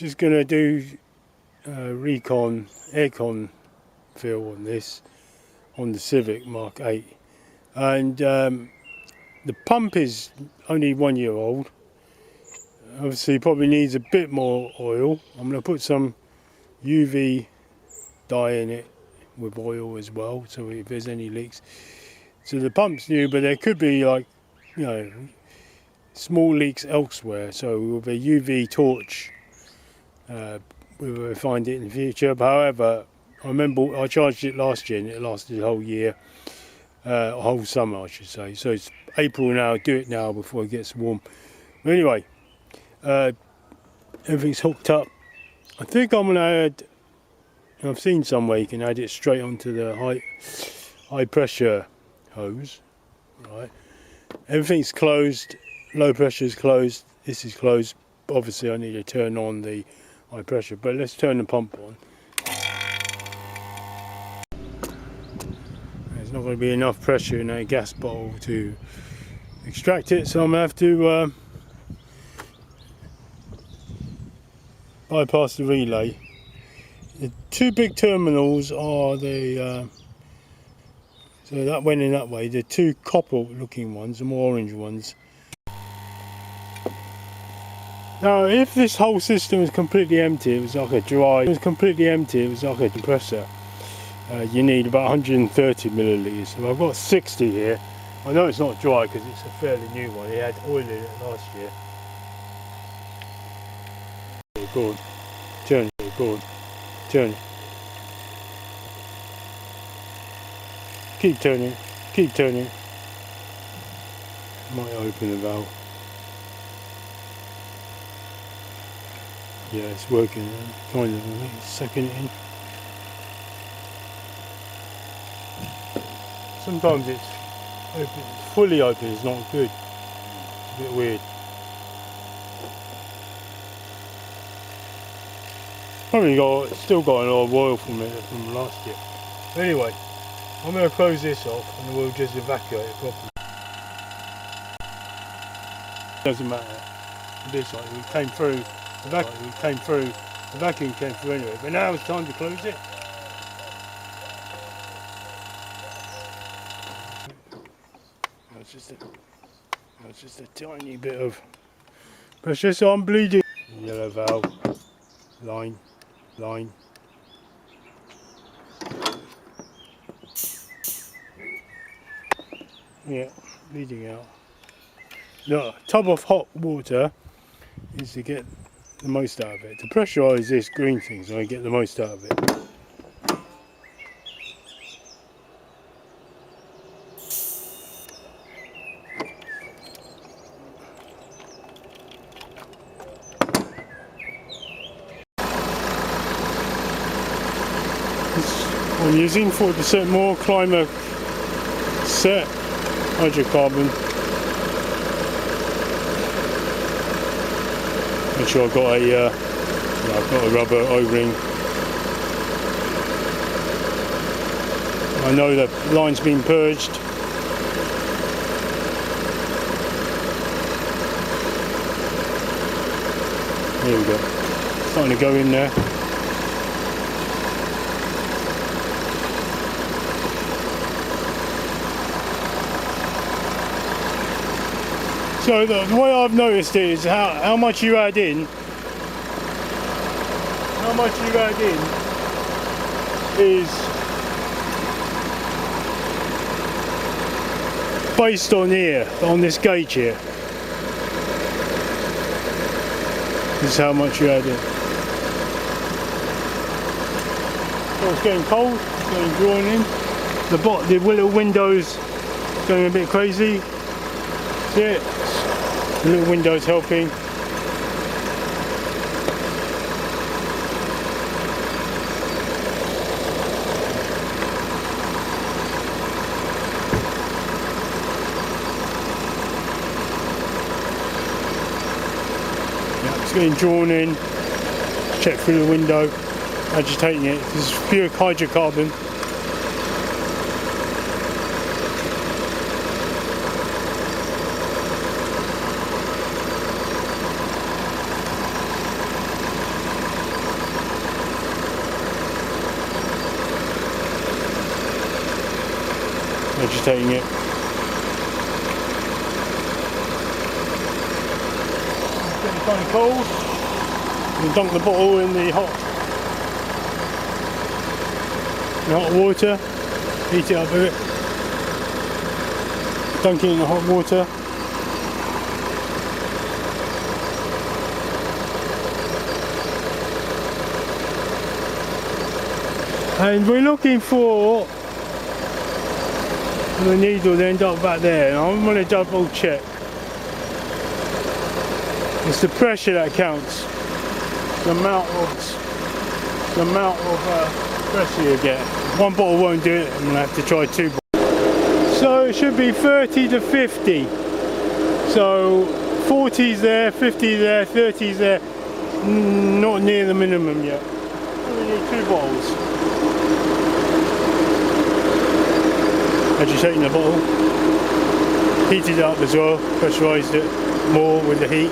Just going to do aircon fill on this, on the Civic Mk8, and the pump is only 1 year old. Obviously probably needs a bit more oil. I'm going to put some UV dye in it with oil as well, so if there's any leaks. So the pump's new, but there could be, like, you know, small leaks elsewhere, so with a UV torch we will find it in the future. But however, I remember I charged it last year and it lasted a whole year, a whole summer I should say. So it's April now, do it now before it gets warm. But anyway, everything's hooked up. I think I'm going to add, I've seen some way you can add it straight onto the high pressure hose. Right, everything's closed, low pressure is closed, this is closed. Obviously I need to turn on the high pressure, but let's turn the pump on. There's not going to be enough pressure in a gas bottle to extract it, so I'm going to have to bypass the relay. The two big terminals are the so that went in that way. The two copper looking ones, the more orange ones. Now if this whole system was completely empty, it was like a dry, it was completely empty, it was like a compressor, you need about 130 millilitres. So I've got 60 here. I know it's not dry because it's a fairly new one, it had oil in it last year. Go on, turn it, go on, turn it. Keep turning, keep turning. Might open the valve. Yeah, it's working, kind of, I think it's sucking it in. Sometimes it's open, fully open is not good. It's a bit weird. Probably still got a lot of oil from it from last year. But anyway, I'm going to close this off and we'll just evacuate it properly. Doesn't matter. This side, we came through. The vacuum came through anyway, but now it's time to close it. That's just a tiny bit of pressure, so I'm bleeding. Yellow valve, line. Yeah, bleeding out. The tub of hot water is to get the most out of it. To pressurise this green thing so I get the most out of it. I'm using 40% more climber set hydrocarbon. Make sure I've got a rubber O-ring. I know the line's been purged. There we go. Starting to go in there. So the way I've noticed it is how much you add in. How much you add in is based on here, on this gauge here. This is how much you add in. So it's getting cold, it's getting drawn in. The little window's going a bit crazy. See it? The little window's helping. Yeah, it's getting drawn in. Check through the window, agitating it. This is pure hydrocarbon. agitating it. It's getting kind of cold. You dunk the bottle in the hot water, heat it up a bit, dunk it in the hot water. And we're looking for the needle to end up back there, and I'm going to double check. It's the pressure that counts, the amount of pressure you get. One bottle won't do it, I'm going to have to try 2 bottles. So it should be 30 to 50. So 40's there, 50's there, 30's there, not near the minimum yet. We need 2 bottles. Agitating the bottle, heated it up as well, pressurised it more with the heat.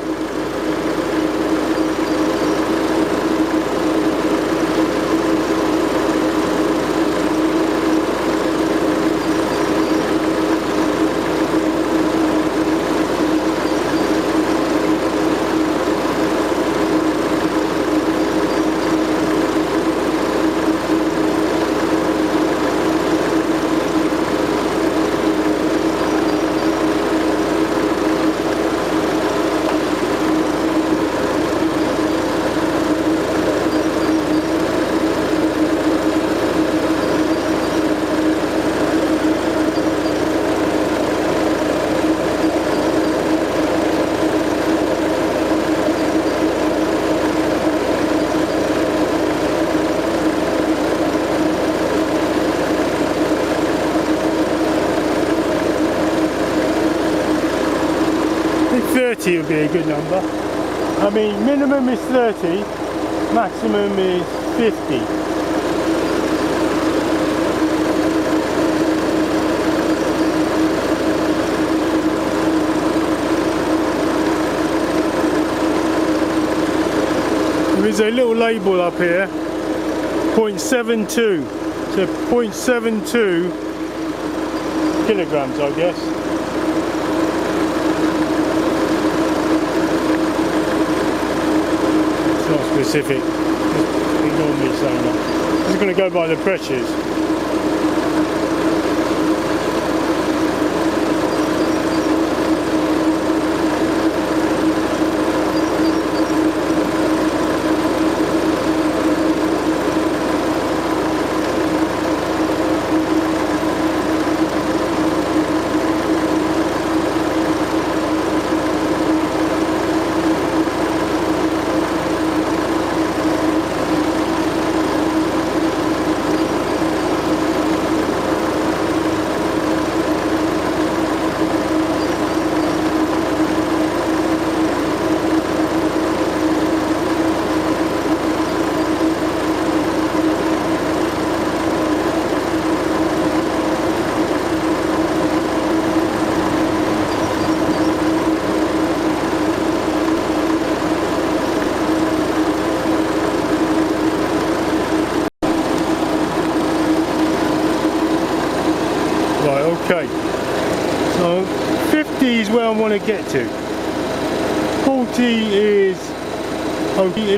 I think 30 would be a good number. I mean, minimum is 30, maximum is 50. There is a little label up here, 0.72, so 0.72 kilograms, I guess. Not specific, just ignore me saying that. This is going to go by the pressures. Okay, so 50 is where I want to get to. 40 is okay.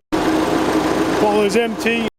Bottle is empty.